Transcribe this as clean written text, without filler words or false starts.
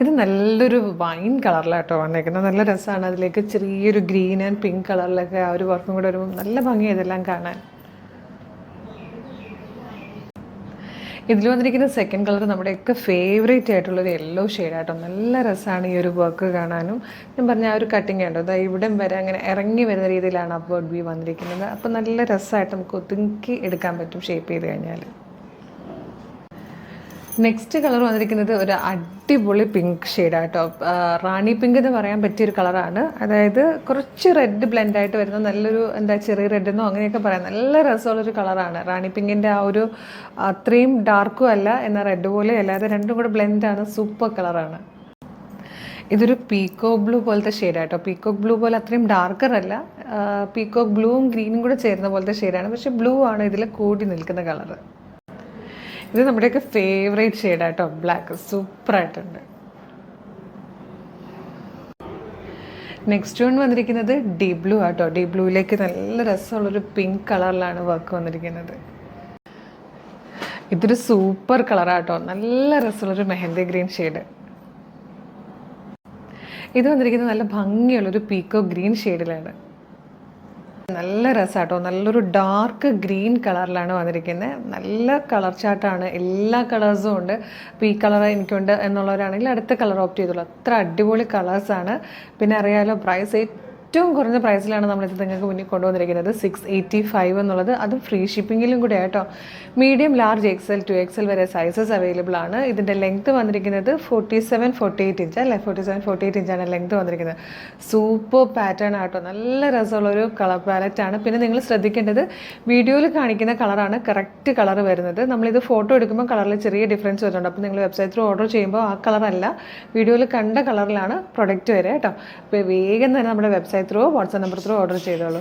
ഇത് നല്ലൊരു വൈൻ കളറിലാട്ടോ വന്നേക്കുന്നത്. നല്ല രസമാണ്. അതിലേക്ക് ചെറിയൊരു ഗ്രീൻ ആൻഡ് പിങ്ക് കളറിലൊക്കെ ആ ഒരു വർക്കും കൂടെ വരുമ്പോൾ നല്ല ഭംഗിയാണ് ഇതെല്ലാം കാണാൻ. ഇതിൽ വന്നിരിക്കുന്ന സെക്കൻഡ് കളർ നമ്മുടെയൊക്കെ ഫേവറേറ്റ് ആയിട്ടുള്ളൊരു യെല്ലോ ഷെയ്ഡാട്ടോ. നല്ല രസമാണ് ഈ ഒരു വർക്ക് കാണാനും. ഞാൻ പറഞ്ഞ ആ ഒരു കട്ടിങ് ഉണ്ടോ, അതായത് ഇവിടം വരെ അങ്ങനെ ഇറങ്ങി വരുന്ന രീതിയിലാണ് അപ്വേർഡ് വ്യൂ വന്നിരിക്കുന്നത്. അപ്പോൾ നല്ല രസമായിട്ട് നമുക്ക് ഒതുക്കി എടുക്കാൻ പറ്റും ഷേപ്പ് ചെയ്ത് കഴിഞ്ഞാൽ. നെക്സ്റ്റ് കളർ വന്നിരിക്കുന്നത് ഒരു അടിപൊളി പിങ്ക് ഷെയ്ഡാട്ടോ. റാണി പിങ്ക് എന്ന് പറയാൻ പറ്റിയൊരു കളറാണ്. അതായത് കുറച്ച് റെഡ് ബ്ലെൻഡായിട്ട് വരുന്ന നല്ലൊരു ചെറിയ റെഡ് എന്നോ അങ്ങനെയൊക്കെ പറയാം. നല്ല രസമുള്ളൊരു കളറാണ്. റാണി പിങ്കിൻ്റെ ആ ഒരു അത്രയും ഡാർക്കും അല്ല, എന്നാൽ റെഡ് പോലെ അല്ലാതെ രണ്ടും കൂടെ ബ്ലെൻഡാണ്. സൂപ്പർ കളറാണ്. ഇതൊരു പീക്കോക്ക് ബ്ലൂ പോലത്തെ ഷെയ്ഡാട്ടോ. പീക്കോക്ക് ബ്ലൂ പോലെ അത്രയും ഡാർക്കർ അല്ല, പീക്കോക്ക് ബ്ലൂവും ഗ്രീനും കൂടെ ചേരുന്ന പോലത്തെ ഷെയ്ഡാണ്. പക്ഷേ ബ്ലൂ ആണ് ഇതിൽ കൂടി നിൽക്കുന്ന കളറ്. ഇത് നമ്മുടെയൊക്കെ ഫേവറേറ്റ് ഷെയ്ഡാട്ടോ, ബ്ലാക്ക്. സൂപ്പറായിട്ടുണ്ട്. നെക്സ്റ്റ് വൺ വന്നിരിക്കുന്നത് ഡീപ് ബ്ലൂ ആട്ടോ. ഡീപ് ബ്ലൂയിലേക്ക് നല്ല രസമുള്ളൊരു പിങ്ക് കളറിലാണ് വർക്ക് വന്നിരിക്കുന്നത്. ഇതൊരു സൂപ്പർ കളറാട്ടോ. നല്ല രസമുള്ളൊരു മെഹന്തി ഗ്രീൻ ഷെയ്ഡ്. ഇത് വന്നിരിക്കുന്നത് നല്ല ഭംഗിയുള്ളൊരു പീക്കോ ഗ്രീൻ ഷെയ്ഡിലാണ്. നല്ല രസമാട്ടോ. നല്ലൊരു ഡാർക്ക് ഗ്രീൻ കളറിലാണ് വന്നിരിക്കുന്നത്. നല്ല കളർ ചാർട്ടാണ്, എല്ലാ കളേഴ്സും ഉണ്ട്. അപ്പോൾ ഈ കളർ എനിക്കുണ്ട് എന്നുള്ളവരാണെങ്കിൽ അടുത്ത കളർ ഓപ്റ്റ് ചെയ്തോളൂ. അത്ര അടിപൊളി കളേഴ്സാണ്. പിന്നെ അറിയാലോ, പ്രൈസ് ഏറ്റവും കുറഞ്ഞ പ്രൈസിലാണ് നമ്മളിത് നിങ്ങൾക്ക് മുന്നിൽ കൊണ്ടുവന്നിരിക്കുന്നത്. 685 എന്നുള്ളത്. അതും ഫ്രീ ഷിപ്പിങ്ങിലും കൂടെ ആട്ടോ. മീഡിയം, ലാർജ്, XL, 2XL വരെ സൈസസ് അവൈലബിൾ ആണ്. ഇതിൻ്റെ ലെങ്ത്ത് വന്നിരിക്കുന്നത് 47-48 ഇഞ്ച് അല്ലേ. 47-48 ഇഞ്ചാണ് ലെങ്ത്ത് വന്നിരിക്കുന്നത്. സൂപ്പർ പാറ്റേൺ ആട്ടോ. നല്ല രസമുള്ളൊരു കളർ പാലറ്റാണ്. പിന്നെ നിങ്ങൾ ശ്രദ്ധിക്കേണ്ടത്, വീഡിയോയിൽ കാണിക്കുന്ന കളറാണ് കറക്റ്റ് കളർ വരുന്നത്. നമ്മളിത് ഫോട്ടോ എടുക്കുമ്പോൾ കളറിൽ ചെറിയ ഡിഫറൻസ് വരുന്നുണ്ട്. അപ്പോൾ നിങ്ങൾ വെബ്സൈറ്റ് ത്രൂ ഓർഡർ ചെയ്യുമ്പോൾ ആ കളറല്ല, വീഡിയോയിൽ കണ്ട കളറിലാണ് പ്രൊഡക്റ്റ് വരിക കേട്ടോ. അപ്പോൾ വേഗം തന്നെ നമ്മുടെ website through, WhatsApp number through order ചെയ്തോളൂ.